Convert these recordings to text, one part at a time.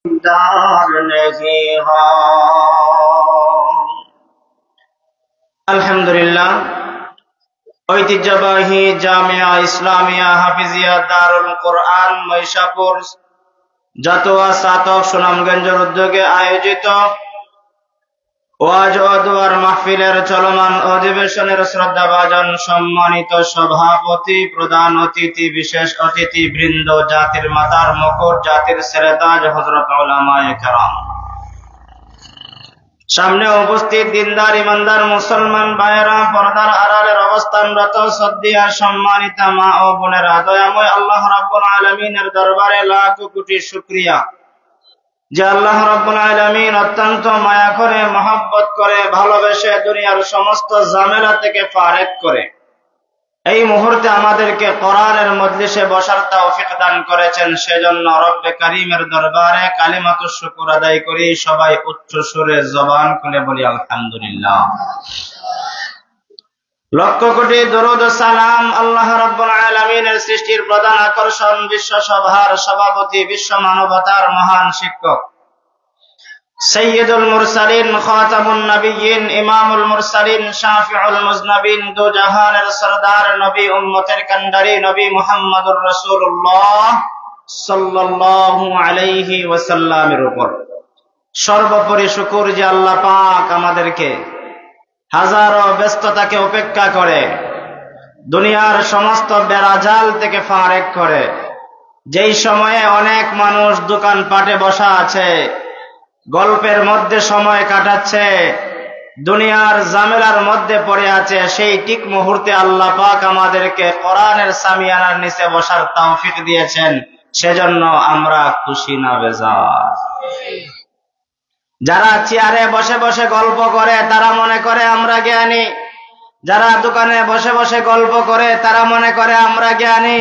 दार नहीं हो। আলহামদুলিল্লাহ, ঐতিহ্যবাহী জামিয়া ইসলামিয়া হাফিজিয়া দারুল কোরআন মহিষাপুর জাতোয়া সাতক সুনামগঞ্জের উদ্যোগে আয়োজিত ওয়াজ ও দুয়ার মাহফিলের চলমান অধিবেশনের শ্রদ্ধাভাজন সম্মানিত সভাপতি, প্রধান অতিথি, বিশেষ অতিথি বৃন্দ, জাতির মাতার মুকুট, জাতির সেরেতাজ হযরত উলামায়ে কেরাম, সামনে উপস্থিত দিনদার ইমানদার মুসলমান ভাইয়েরা, পর্দার আড়ালের অবস্থানরত শ্রদ্ধেয় সম্মানিত মা ও বোনেরা, দয়াময় আল্লাহ রাব্বুল আলামিনের দরবারে লাখ কোটি শুকরিয়া যে আল্লাহ রাব্বুল আলামিন অত্যন্ত মায়া করে, মহব্বত করে, ভালোবেসে দুনিয়ার সমস্ত ঝামেলা থেকে ফারেক করে এই মুহূর্তে আমাদেরকে কোরআনের মজলিসে বসার তৌফিক দান করেছেন। সেজন্য রব্বে কারীমের দরবারে কালিমাতুশ শুকর আদায় করি। সবাই উচ্চ সুরে জবান খুলে বলি আলহামদুলিল্লাহ। লক্ষ কোটি দরুদ ও সালাম আল্লাহ রাব্বুল আলামিনের সৃষ্টির প্রধান আকর্ষণ, বিশ্ব সভার সভাপতি, বিশ্ব মানবতার মহান শিক্ষক, সাইয়্যিদুল মুরসালিন, খাতামুন নবিয়্যিন, ইমামুল মুরসালিন, শাফিউল মুজনাবিন, দু জাহানের সরদার নবী, উম্মতের কান্ডারি নবী মুহাম্মদুর রাসূলুল্লাহ সাল্লাল্লাহু আলাইহি ওয়াসাল্লামের উপর সর্বোপরি শুকর যে আল্লাহ পাক আমাদেরকে হাজারো ব্যস্ততাকে উপেক্ষা করে, দুনিয়ার সমস্ত বেড়াজাল থেকে ফারেক করে, যেই সময়ে অনেক মানুষ দোকানপাটে বসা আছে, গল্পের মধ্যে সময় কাটাচ্ছে, দুনিয়ার ঝামেলার মধ্যে পড়ে আছে, সেই ঠিক মুহূর্তে আল্লাহ পাক আমাদেরকে কোরআনের সামিয়ানার নিচে বসার তৌফিক দিয়েছেন। সেজন্য আমরা খুশি না বেজার। যারা চেয়ারে বসে বসে গল্প করে তারা মনে করে আমরা জ্ঞানী, যারা দোকানে বসে বসে গল্প করে তারা মনে করে আমরা জ্ঞানী,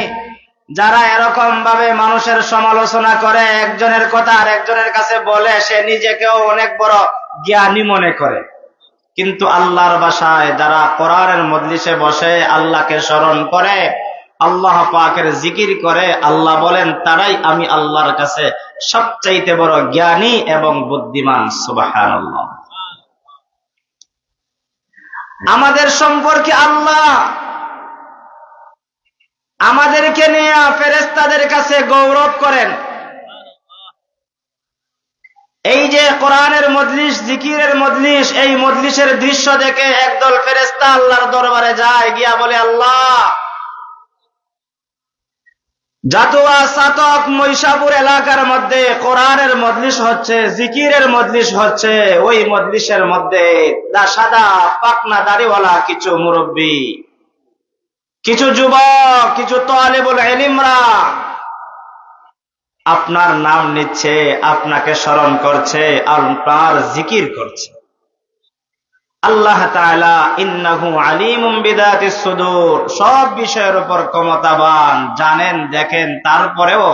যারা এরকম ভাবে মানুষের সমালোচনা করে, একজনের কথা আর একজনের কাছে বলে, সে নিজেকেও অনেক বড় জ্ঞানী মনে করে। কিন্তু আল্লাহর বাসায় যারা কোরআনের মজলিসে বসে আল্লাহকে স্মরণ করে, আল্লাহ পাকের জিকির করে, আল্লাহ বলেন তারাই আমি আল্লাহর কাছে সবচাইতে বড় জ্ঞানী এবং বুদ্ধিমান। সুবহানাল্লাহ। আমাদের সম্পর্কে আল্লাহ আমাদেরকে নিয়ে ফেরেশতাদের কাছে গৌরব করেন। এই যে কোরআনের মজলিস, জিকিরের মজলিস, এই মজলিসের দৃশ্য দেখে একদল ফেরেশতা আল্লাহর দরবারে যায়, গিয়া বলে আল্লাহ, জাতোয়া সাতক মহিষাপুর এলাকার মধ্যে কোরআনের মজলিস হচ্ছে, জিকিরের মজলিস হচ্ছে, ওই মজলিসের মধ্যে সাদা পাকনা দাড়িওয়ালা কিছু মুরব্বী, কিছু যুবক, কিছু তালিবুল ইলমরা আপনার নাম নিচ্ছে, আপনাকে স্মরণ করছে, আপনার জিকির করছে। আল্লাহ তাআলা ইন্নাহু আলিমুম বিদাতিস সুদূর, সব বিষয়ের উপর ক্ষমতাবান, জানেন, দেখেন, তারপরেও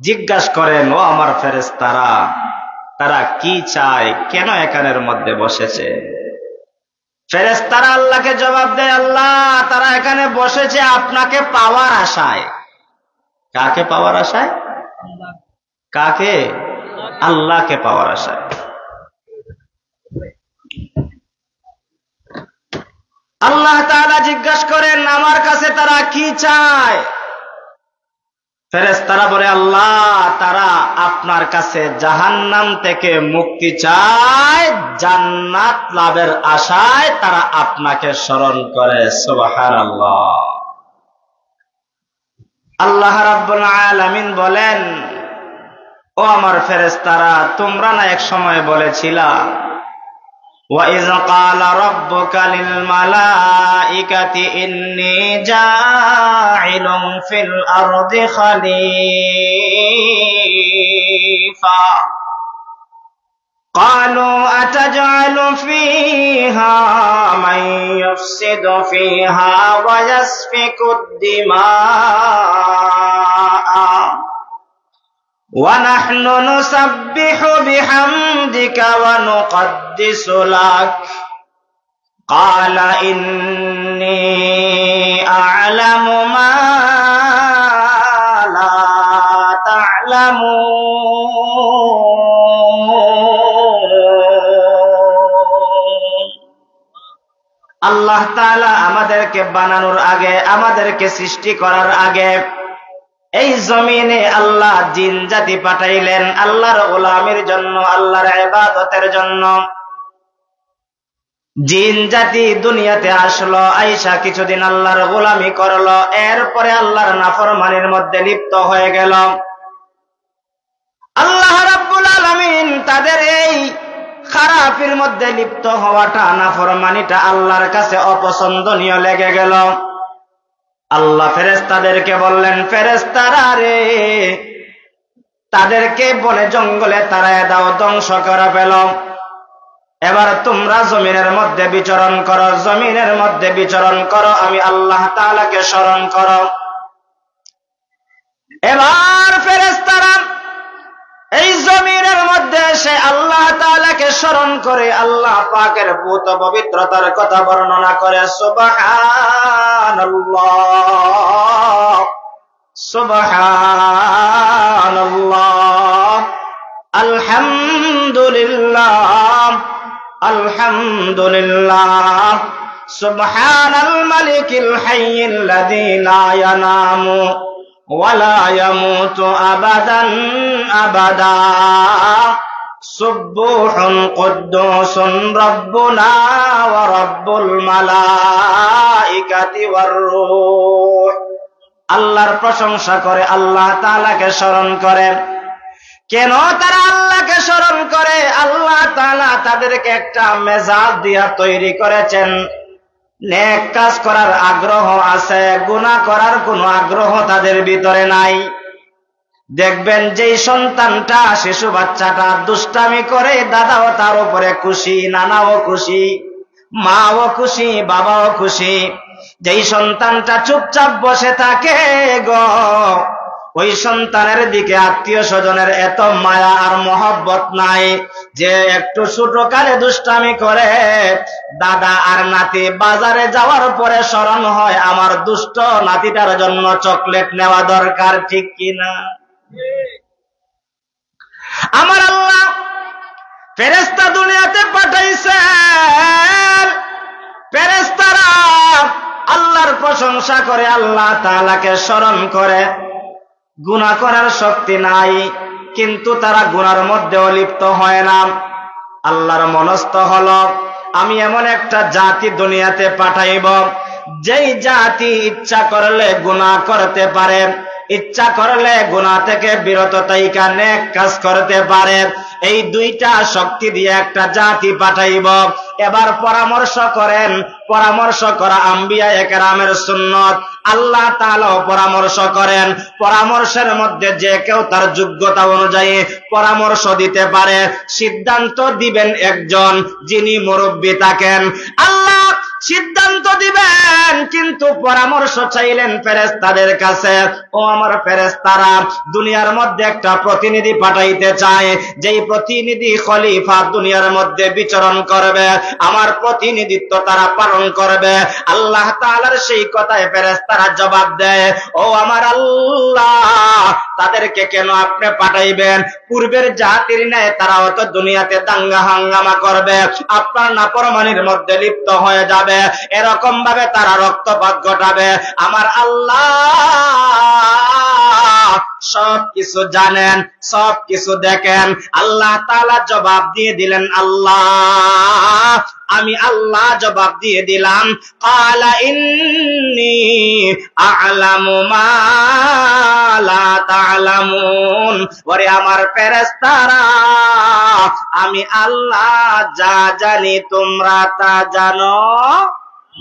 জিজ্ঞাসা করেন, ও আমার ফেরেশতারা, তারা কি চায়, কেন এখানের মধ্যে বসেছে? ফেরেশতারা আল্লাহকে জবাব দেয়, আল্লাহ, তারা এখানে বসেছে আপনাকে পাওয়ার আশায়। কাকে পাওয়ার আশায়? কাকে? আল্লাহকে পাওয়ার আশায়। আল্লাহ তাআলা জিজ্ঞাসা করেন, আমার কাছে তারা কি চায়? ফেরেশতারা বলে, আল্লাহ, তারা আপনার কাছে জাহান্নাম থেকে মুক্তি চায়, জান্নাত লাভের আশায় তারা আপনাকে স্মরণ করে। সুবহানাল্লাহ। আল্লাহ রাব্বুল আলামিন বলেন, ও আমার ফেরেশতারা, তোমরা না এক সময় বলেছিলা, وَإِذْ قَالَ رَبُّكَ لِلْمَلَائِكَةِ إِنِّي جَاعِلٌ فِي الْأَرْضِ خَلِيفَةً قَالُوا أَتَجْعَلُ فِيهَا مَن يُفْسِدُ فِيهَا وَيَسْفِكُ الدِّمَاءَ وَنَحْنُ نُسَبِّحُ بِحَمْدِكَ وَنُقَدِّسُ لَكَ قَالَ إِنِّي أَعْلَمُ مَا لَا تَعْلَمُونَ আল্লাহ তাআলা আমাদেরকে বানানোর আগে, আমাদেরকে সৃষ্টি করার আগে এই জমিনে আল্লাহ জিন জাতি পাঠাইলেন আল্লাহর গোলামির জন্য, আল্লাহর ইবাদতের জন্য। জিন জাতি দুনিয়াতে আসলো, আইসা কিছুদিন আল্লাহর গোলামি করলো, এরপরে আল্লাহর নাফরমানির মধ্যে লিপ্ত হয়ে গেল। আল্লাহ রাব্বুল আলামিন তাদের এই খারাপের মধ্যে লিপ্ত হওয়াটা, নাফরমানিটা আল্লাহর কাছে অপছন্দনীয় লেগে গেল। আল্লাহ ফেরেশতাদেরকে বললেন, ফেরেশতারা রে, তাদেরকে বনে জঙ্গলে তাড়ায় দাও, ধ্বংস করে ফেল। এবার তোমরা জমিনের মধ্যে বিচরণ করো, জমিনের মধ্যে বিচরণ করো, আমি আল্লাহ তাআলাকে স্মরণ করো। এবার ফেরেশতারা এই জমিনের মধ্যে এসে আল্লাহ তাআলাকে স্মরণ করে আল্লাহ পাকের পূত পবিত্রতার কথা বর্ণনা করে। সুবহানাল্লাহ, সুবহানাল্লাহ, আলহামদুলিল্লাহ, আলহামদুলিল্লাহ, সুবহানাল মালিকিল হাইয়্যিল্লাযী লা ইয়ানামু ওয়ালা ইয়ামুতু আবাদান আবাদা, সুবহুন কুদ্দুসুন রাব্বুনা ওয়া রাব্বুল মালাইকাতি ওয়ার রূহ। আল্লাহর প্রশংসা করে, আল্লাহ তাআলাকে স্মরণ করে। কেন তারা আল্লাহকে স্মরণ করে? আল্লাহ তাআলা তাদেরকে একটা মেজাজ দিয়া তৈরি করেছেন, নেক কাজ করার আগ্রহ আছে, গুনাহ করার কোনো আগ্রহ তাদের ভিতরে নাই। দেখবেন যেই সন্তানটা, শিশু বাচ্চাটা দুষ্টামি করে, দাদাও তার উপরে খুশি, নানাও খুশি, মাও খুশি, বাবাও খুশি। যেই সন্তানটা চুপচাপ বসে থাকে গো, ওই সন্তানের দিকে আত্মীয় স্বজনের এত মায়া আর মহব্বত নাই যে একটু ছোট কালে দুষ্টামি করে। দাদা আর নাতি বাজারে যাওয়ার পরে স্মরণ হয় আমার দুষ্ট নাতিটার জন্য চকলেট নেওয়া দরকার, ঠিক কিনা? আমার আল্লাহ ফেরেশতা দুনিয়াতে পাঠাইছেন, ফেরেশতারা আল্লাহর প্রশংসা করে, আল্লাহ তাআলাকে স্মরণ করে। গুনাহ করার শক্তি নাই, কিন্তু তারা গুনার মধ্যেও লিপ্ত হয় না। আল্লাহর মনস্থ হলো, আমি এমন একটা জাতি দুনিয়াতে পাঠাইব যেই জাতি ইচ্ছা করলে গুনাহ করতে পারে, ইচ্ছা করলে গুনাহ থেকে বিরত থাইকা নেক কাজ করতে পারে। এই দুইটা শক্তি দিয়ে একটা জাতি পাঠাইব। এবার পরামর্শ করেন, পরামর্শ করা আম্বিয়া একরামের সুন্নত। আল্লাহ তাআলাও পরামর্শ করেন, পরামর্শের মধ্যে যে কেউ তার যোগ্যতা অনুযায়ী পরামর্শ দিতে পারে। সিদ্ধান্ত দিবেন একজন, যিনি মুরব্বী থাকেন। আল্লাহ সিদ্ধান্ত দিবেন, কিন্তু পরামর্শ চাইলেন ফেরেশতাদের কাছে। ও আমার ফেরেশতারা, দুনিয়ার মধ্যে একটা প্রতিনিধি পাঠাইতে চায়, যেই প্রতিনিধি খলিফা দুনিয়ার মধ্যে বিচরণ করবে, আমার প্রতিনিধিত্ব তারা পালন করবে। আল্লাহ তাআলার সেই কথায় ফেরেশতারা জবাব দেয়, ও আমার আল্লাহ, তাদেরকে কেন আপনি পাঠাইবেন? পূর্বের জাতির ন্যায় তারাও তো দুনিয়াতে দাঙ্গা হাঙ্গামা করবে, আপনার নাফরমানির মধ্যে লিপ্ত হয়ে যাবে, এরকম ভাবে তারা রক্তপাত ঘটাবে। আমার আল্লাহ সব কিছু জানেন, সব কিছু দেখেন। আল্লাহ তাআলা জবাব দিয়ে দিলেন, আল্লাহ, আমি আল্লাহ জবাব দিয়ে দিলাম, ক্বালা ইন্নী আ'লামু মা লা তা'লামুন। ওরে আমার ফেরেশতারা, আমি আল্লাহ যা জানি তোমরা তা জানো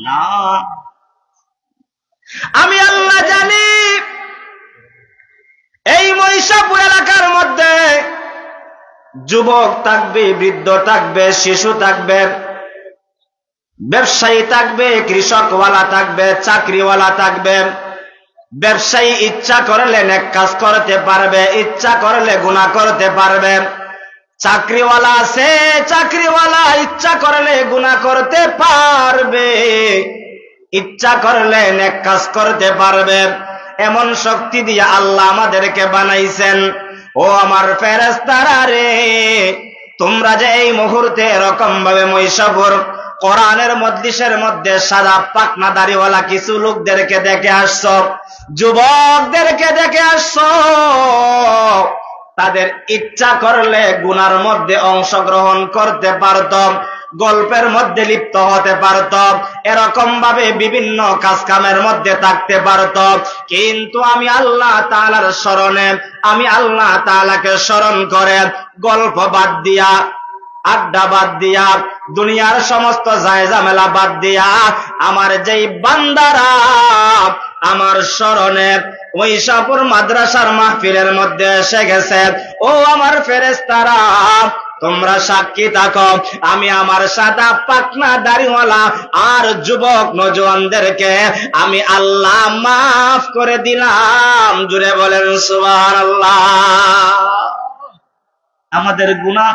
না। আমি আল্লাহ জানি এই মহিষাপুর এলাকার মধ্যে যুবক থাকবে, বৃদ্ধ থাকবে, শিশু থাকবে, ব্যবসায়ী থাকবে, কৃষকওয়ালা থাকবে, চাকরিওয়ালা থাকবে। ব্যবসায়ী ইচ্ছা করলে নেক কাজ করতে পারবে, ইচ্ছা করলে গুনাহ করতে পারবে। চাকরিওয়ালা আছে, চাকরিওয়ালা ইচ্ছা করলে গুনাহ করতে পারবে, ইচ্ছা করলে নেক কাজ করতে পারবে। এমন শক্তি দিয়ে আল্লাহ আমাদেরকে বানাইছেন। ও আমার ফেরেশতারা রে, তোমরা যে এই মুহূর্তে এরকম ভাবে মহিষাপুর কোরআনের মজলিসের মধ্যে সাদা পাকনা দাড়িওয়ালা কিছু লোকদেরকে দেখে আসছো, যুবকদেরকে দেখে আসছো। তাদের ইচ্ছা করলে গুনার মধ্যে অংশগ্রহণ করতে পারত, গল্পের মধ্যে লিপ্ত হতে পারত, এরকম ভাবে বিভিন্ন কাজ কামের মধ্যে থাকতে পারত। কিন্তু আমি আল্লাহ তাআলার স্মরণে, আমি আল্লাহ তাআলাকে স্মরণ করে গল্প বাদ দিয়া, আড্ডা বাদ দিয়া, দুনিয়ার সমস্ত জায়জামেলা বাদ দিয়া আমার যেই বান্দারা আমার স্মরণে ওই শাহপুর মাদ্রাসার মাহফিলের মধ্যে এসে গেছে, ও আমার ফেরেশতারা তোমরা সাক্ষী থাকো, আমি আমার সাদা পাকনা দাড়িওয়ালা আর যুবক নওজোয়ানদেরকে আমি আল্লাহ মাফ করে দিলাম। জুড়ে বলেন সুবহানাল্লাহ। আমাদের গুনাহ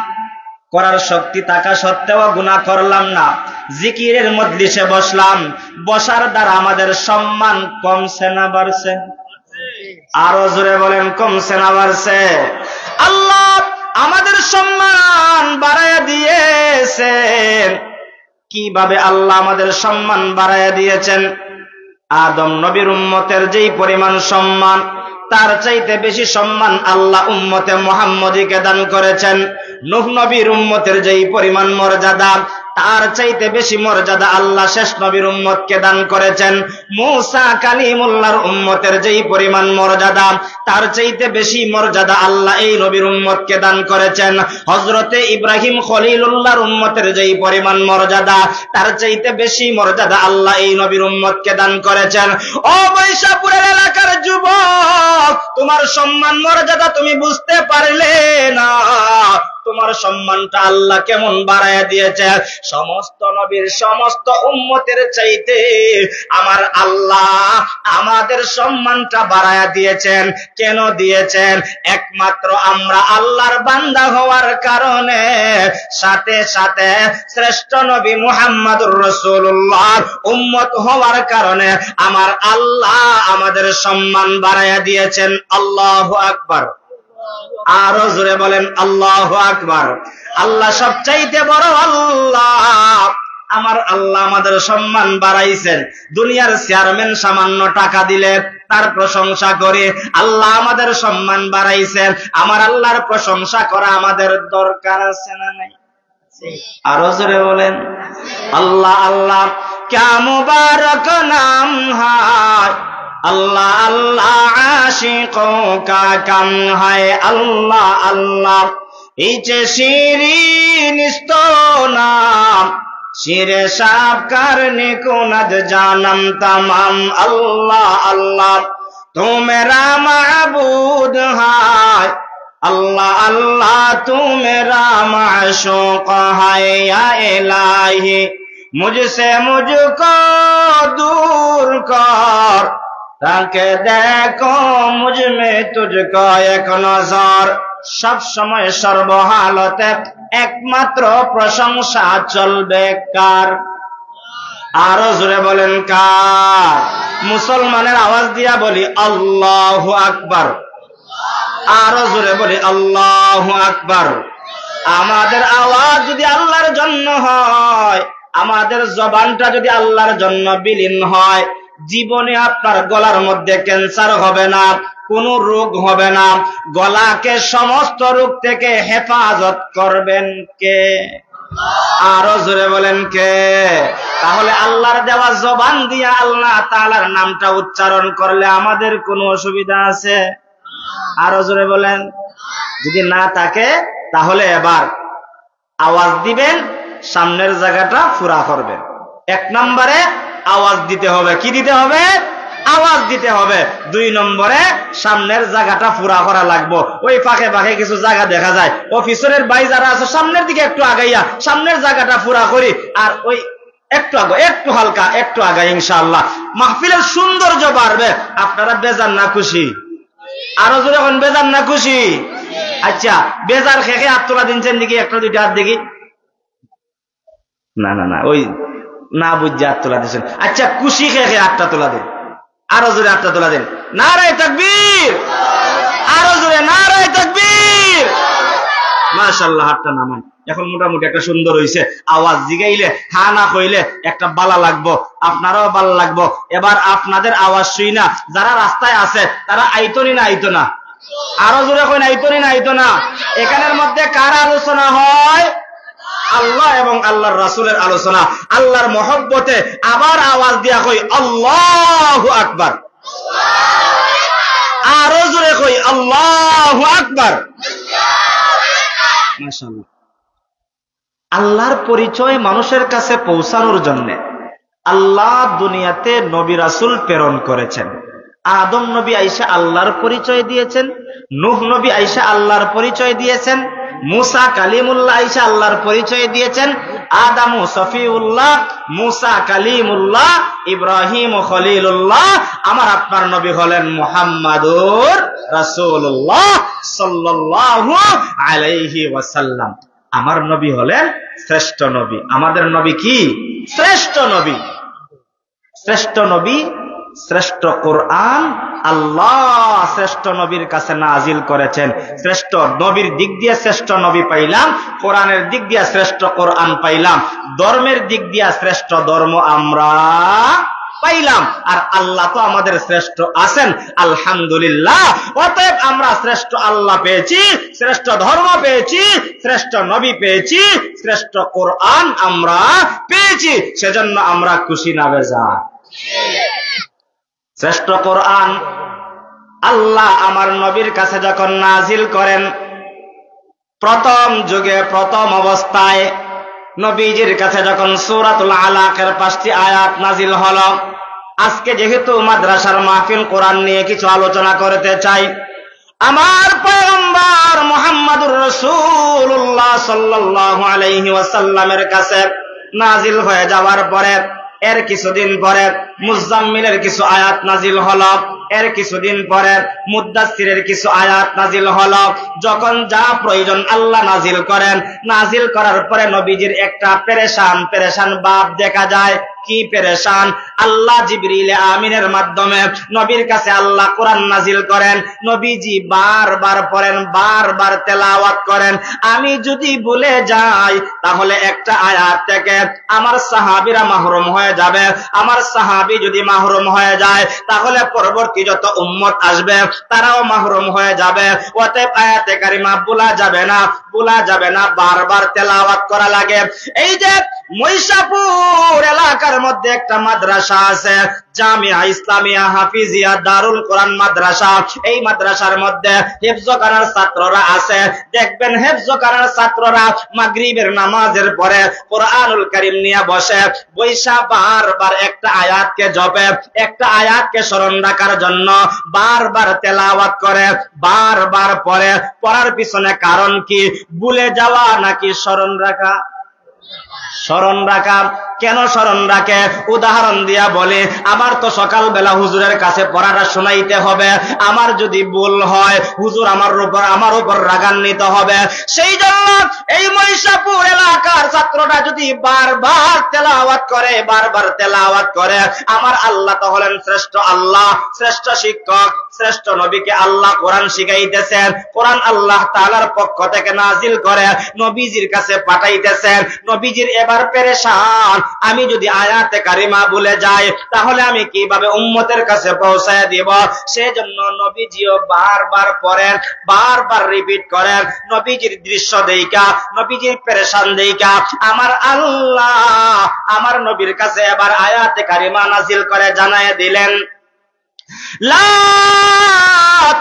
করার শক্তি থাকা সত্ত্বেও গুনাহ করলাম না, জিকিরের মজলিসে বসলাম, বসার দ্বারা আমাদের সম্মান কমছে না বাড়ছে? আরো জোরে বলেন কমছে না বাড়ছে? আল্লাহ আমাদের সম্মান বাড়ায়া দিয়েছেন। কিভাবে আল্লাহ আমাদের সম্মান বাড়ায়া দিয়েছেন? আদম নবীর উম্মতের যেই পরিমাণ সম্মান, তার চাইতে বেশি সম্মান আল্লাহ উম্মতে মুহাম্মদীকে দান করেছেন। নূহ নবীর উম্মতের যেই পরিমাণ মর্যাদা, তার চাইতে বেশি মর্যাদা আল্লাহ শেষ নবীর উম্মতকে দান করেছেন। মূসা কালিমুল্লাহর উম্মতের যেই পরিমাণ মর্যাদা, তার চাইতে বেশি মর্যাদা আল্লাহ এই নবীর উম্মতকে দান করেছেন। হযরতে ইব্রাহিম খলিলুল্লাহর উম্মতের যেই পরিমাণ মর্যাদা, তার চাইতে বেশি মর্যাদা আল্লাহ এই নবীর উম্মতকে দান করেছেন। ও বৈশাপুরের এলাকার যুবক, তোমার সম্মান মর্যাদা তুমি বুঝতে পারলে না, তোমার সম্মানটা আল্লাহ কেমন বাড়ায়া দিয়েছে। সমস্ত নবীর সমস্ত উম্মতের চাইতে আমার আল্লাহ আমাদের সম্মানটা বাড়ায়া দিয়েছেন। কেন দিয়েছেন? একমাত্র আমরা আল্লাহর বান্দা হওয়ার কারণে, সাথে সাথে শ্রেষ্ঠ নবী মুহাম্মদুর রাসূলুল্লাহ উম্মত হওয়ার কারণে আমার আল্লাহ আমাদের সম্মান বাড়ায়া দিয়েছেন। আল্লাহু আকবার। আরো জোরে বলেন আল্লাহু আকবার। আল্লাহ সবচাইতে বড় আল্লাহ। আমার আল্লাহ আমাদের সম্মান বাড়াইছেন। দুনিয়ার চেয়ারম্যান সামান্য টাকা দিলে তার প্রশংসা করে, আল্লাহ আমাদের সম্মান বাড়াইছেন। আমার আল্লাহর প্রশংসা করা আমাদের দরকার আছে না নাই? আরো জোরে বলেন আল্লাহ আল্লাহ। ক্যা মুবারক নাম হায় अल्लाह अल्लाह आशिकों का कम है अल्लाह अल्लाह इचे शीरीन नाम शिरे साफ करने को नद जानम तमाम अल्लाह अल्लाह तू मेरा महबूद है अल्लाह अल्लाह तू मेरा माशूक है या इलाही मुझसे मुझको दूर कर ताके देखो मुझ में तुझको एक नजर। सब समय সর্বহালতে একমাত্র প্রশংসা চলবে কার? আরো জোরে বলেন কার? মুসলমানের আওয়াজ দিয়া বলি আল্লাহু আকবার। আরো জোরে বলি আল্লাহু আকবার। আমাদের আওয়াজ যদি আল্লাহর জন্য হয়, আমাদের জবানটা যদি আল্লাহর জন্য বিলীন হয়, জীবনে আপনার গলার মধ্যে ক্যান্সার হবে না, কোনো রোগ হবে না। গলাকে সমস্ত রোগ থেকে হেফাজত করবেন কে? আরো জোরে বলেন কে? তাহলে আল্লাহর দেওয়া জবান দিয়ে আল্লাহ তাআলার নামটা উচ্চারণ করলে আমাদের কোনো অসুবিধা আছে? আরো জোরে বলেন। যদি না থাকে তাহলে এবার আওয়াজ দিবেন, সামনের জায়গাটা ফুরা করবেন। এক নম্বরে আওয়াজ দিতে হবে। কি দিতে হবে? আওয়াজ দিতে হবে। দুই নম্বরে সামনের জায়গাটা পুরা করা লাগবে। ওই ফাঁকে ফাঁকে কিছু জায়গা দেখা যায়, ও পিছনের ভাই যারা আছে সামনের দিকে একটু আগাইয়া সামনের জায়গাটা পুরা করি, আর ওই একটু আগে একটু হালকা একটু আগাই, ইনশাআল্লাহ মাহফিলের সৌন্দর্য বাড়বে। আপনারা বেজার না খুশি? আরো জোরে এখন বেজার না খুশি? আচ্ছা, বেজার খেয়ে হাত তোলা দিনছেন দেখি, একটা দুইটা হাত দেখি। না না না, ওই না বুঝছে হাত তোলা দিচ্ছেন। আচ্ছা, খুশি খেয়ে হাতটা তোলা দিন। আরো জোরে হাতটা তোলা দিন। নারায়ে তাকবীর। আরো জোরে নারায়ে তাকবীর। মাশাআল্লাহ, হাতটা নামান। এখন মোটামুটি একটা সুন্দর হইছে। আওয়াজ জিগাইলে হা না কইলে একটা বালা লাগবো, আপনারাও বালা লাগবো। এবার আপনাদের আওয়াজ শুই না যারা রাস্তায় আছে তারা আইতনি না আইতো না? আরো জোরে কই না আইতনি না আইতো না? এখানের মধ্যে কার আলোচনা হয়? আল্লাহ এবং আল্লাহর রাসূলের আলোচনা। আল্লাহর মহব্বতে আবার আওয়াজ দিয়া কই আল্লাহু আকবার। আরো জোরে কই আল্লাহু আকবার। মাশাআল্লাহ। আল্লাহর পরিচয় মানুষের কাছে পৌঁছানোর জন্য আল্লাহ দুনিয়াতে নবী রাসূল প্রেরণ করেছেন। আদম নবী আইসা আল্লাহর পরিচয় দিয়েছেন, নূহ নবী আইসা আল্লাহর পরিচয় দিয়েছেন, মুসা কালিমুল্লাহ আইসা আল্লাহর পরিচয় দিয়েছেন, আদামু সফিউল্লাহ, মুসা কালিমুল্লাহ, ইব্রাহিম খলিলুল্লাহ, আমার আপনার নবী হলেন মুহাম্মাদুর রাসূলুল্লাহ সাল্লাল্লাহু আলাইহি ওয়াসাল্লাম। আমার নবী হলেন শ্রেষ্ঠ নবী। আমাদের নবী কি? শ্রেষ্ঠ নবী। শ্রেষ্ঠ নবী, শ্রেষ্ঠ কোরআন আল্লাহ শ্রেষ্ঠ নবীর কাছে নাজিল করেছেন। শ্রেষ্ঠ নবীর দিক দিয়ে শ্রেষ্ঠ নবী পাইলাম, কোরআনের দিক দিয়ে শ্রেষ্ঠ কোরআন পাইলাম, ধর্মের দিক দিয়ে শ্রেষ্ঠ ধর্ম আমরা পাইলাম। আর আল্লাহ তো আমাদের শ্রেষ্ঠ আছেন, আলহামদুলিল্লাহ। অতএব আমরা শ্রেষ্ঠ আল্লাহ পেয়েছি, শ্রেষ্ঠ ধর্ম পেয়েছি, শ্রেষ্ঠ নবী পেয়েছি, শ্রেষ্ঠ কোরআন আমরা পেয়েছি, সেজন্য আমরা খুশি না বেজার? শ্রেষ্ঠ কোরআন আল্লাহ আমার নবীর কাছে যখন নাজিল করেন, প্রথম যুগে প্রথম অবস্থায় নবীজির কাছে যখন সূরাতুল আলাকের 5টি আয়াত নাজিল হলো। আজকে যেহেতু মাদ্রাসার মাহফিল, কোরআন নিয়ে কিছু আলোচনা করতে চাই। আমার পয়গম্বর মুহাম্মদুর রাসূলুল্লাহ সাল্লাল্লাহু আলাইহি ওয়াসাল্লামের কাছে নাজিল হয়ে যাওয়ার পরে এর কিছুদিন পরে মুজাম্মিলের কিছু আয়াত নাজিল হলো, এর কিছুদিন পরে মুদ্দাসসিরের কিছু আয়াত নাজিল হলো। যখন যা প্রয়োজন আল্লাহ নাজিল করেন, নাজিল করার পরে নবীজির একটা পেরেশান ভাব দেখা যায়। কি পেরেশান? আল্লাহ জিবরিল আমিনের মাধ্যমে নবীর কাছে আল্লাহ কোরআন নাজিল করেন, নবীজি বারবার পড়েন, বারবার তেলাওয়াত করেন। আমি যদি ভুলে যাই তাহলে একটা আয়াত থেকে আমার সাহাবীরা মাহরুম হয়ে যাবে, আমার সাহাবী যদি মাহরুম হয়ে যায় তাহলে পরবর্তী যত উম্মত আসবে তারাও মাহরুম হয়ে যাবে। অতএব আয়াতে কারিমা ভুলা যাবে না, ভুলা যাবে না, বারবার তেলাওয়াত করা লাগে। এই যে মহিষাপুর এলাকার মধ্যে একটা মাদ্রাসা আছে, জামিয়া ইসলামিয়া হাফিজিয়া দারুল কোরআন মাদ্রাসা। এই মাদ্রাসার মধ্যে হিফজখানার ছাত্ররা আছে। দেখবেন হিফজখানার ছাত্ররা মাগরিবের নামাজের পরে কোরআনুল কারীম নিয়ে বসে, বৈশা বারবার একটা আয়াতকে জপে, একটা আয়াতকে স্মরণ রাখার জন্য বারবার তেলাওয়াত করে, বারবার পড়ে। পড়ার পিছনে কারণ কি? ভুলে যাওয়া নাকি স্মরণ রাখা? স্মরণ রাখা। কেন স্মরণ রাখে? উদাহরণ দিয়া বলে, আমার তো সকালবেলা হুজুরের কাছে পড়াটা শোনাইতে হবে, আমার যদি ভুল হয় হুজুর আমার উপর রাগান্বিত হবে। সেই জন্য এই মহিষাপুর এলাকার ছাত্রটা যদি বারবার তেলাওয়াত করে, বারবার তেলাওয়াত করে, আমার আল্লাহ তো হলেন শ্রেষ্ঠ আল্লাহ, শ্রেষ্ঠ শিক্ষক, শ্রেষ্ঠ নবীকে আল্লাহ কোরআন শিখাইতেছেন। কোরআন আল্লাহ তাআলার পক্ষ থেকে নাজিল করে নবীজির কাছে পাঠাইতেছেন। নবীজির এবার পেরেশান, আমি যদি আয়াতে কারিমা ভুলে যাই তাহলে আমি কিভাবে উম্মতের কাছে পৌঁছায় দিব? সেজন্য নবীজিও বারবার পড়েন, বারবার রিপিট করেন। নবীজির দৃশ্য দেইকা, নবীজির পেরেশান দেইকা আমার আল্লাহ আমার নবীর কাছে এবার আয়াতে কারিমা নাজিল করে জানায় দিলেন, লা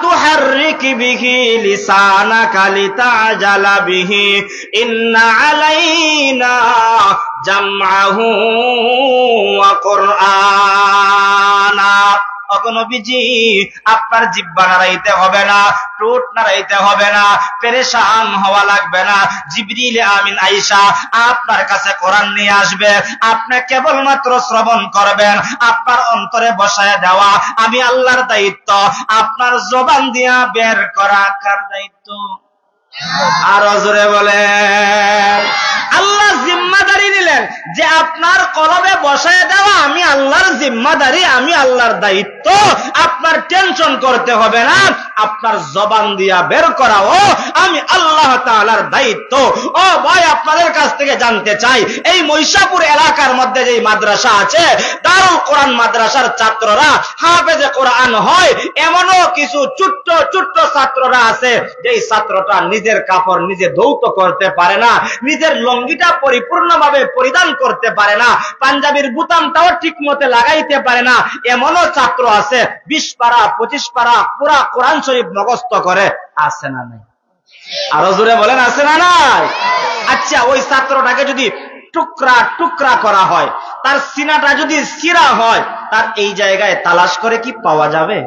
তুহাররিক বিহি লিসানাকা লিতাজালা বিহি ইন্না আলাইনা জামআহু ওয়া কুরআনা। নবীজি আপনার জিহ্বা নাড়াইতে হবে না, ঠোঁট নাড়াইতে হবে না, পেরেশান হওয়া লাগবে না। জিবরিল আমিন আয়েশা আপনার কাছে কোরআন নিয়ে আসবে, আপনি কেবলমাত্র শ্রবণ করবেন। আপনার অন্তরে বসায় দেওয়া আমি আল্লাহর দায়িত্ব, আপনার জবান দিয়া বের করা কার দায়িত্ব? আরো জোরে বলেন। আল্লাহ জিম্মাদারি নিলেন যে আপনার কলবে বসায় দেওয়া আমি আল্লাহর জিম্মাদারি, আমি আল্লাহর দায়িত্ব। আপনার টেনশন করতে হবে না, আপনার জবান দিয়া বের করাও আমি আল্লাহ তাআলার দায়িত্ব। ও ভাই, আপনাদের কাছ থেকে জানতে চাই, এই মহিষাপুর এলাকার মধ্যে যে মাদ্রাসা আছে, দারুল কোরআন মাদ্রাসার ছাত্ররা হাফেজে কোরআন হয়, এমনও কিছু ছোট্ট ছোট্ট ছাত্ররা আছে যেই ছাত্রটা নিজের কাপড় নিজে ধৌত করতে পারে না, নিজের লঙ্গিটা পরিপূর্ণভাবে পরিধান করতে পারে না, পাঞ্জাবির বুতামটাও ঠিক মতো লাগাইতে পারে না, এমনও ছাত্র আছে 20 পারা 25 পারা পুরা কোরআন শরীফ মুখস্থ করে। আছে না নাই? আরো জোরে বলেন, আছে না নাই? আচ্ছা, ওই ছাত্রটাকে যদি টুকরা টুকরা করা হয়, তার সিনাটা যদি ছিঁড়া হয়, তার এই জায়গায় তালাশ করে কি পাওয়া যাবে?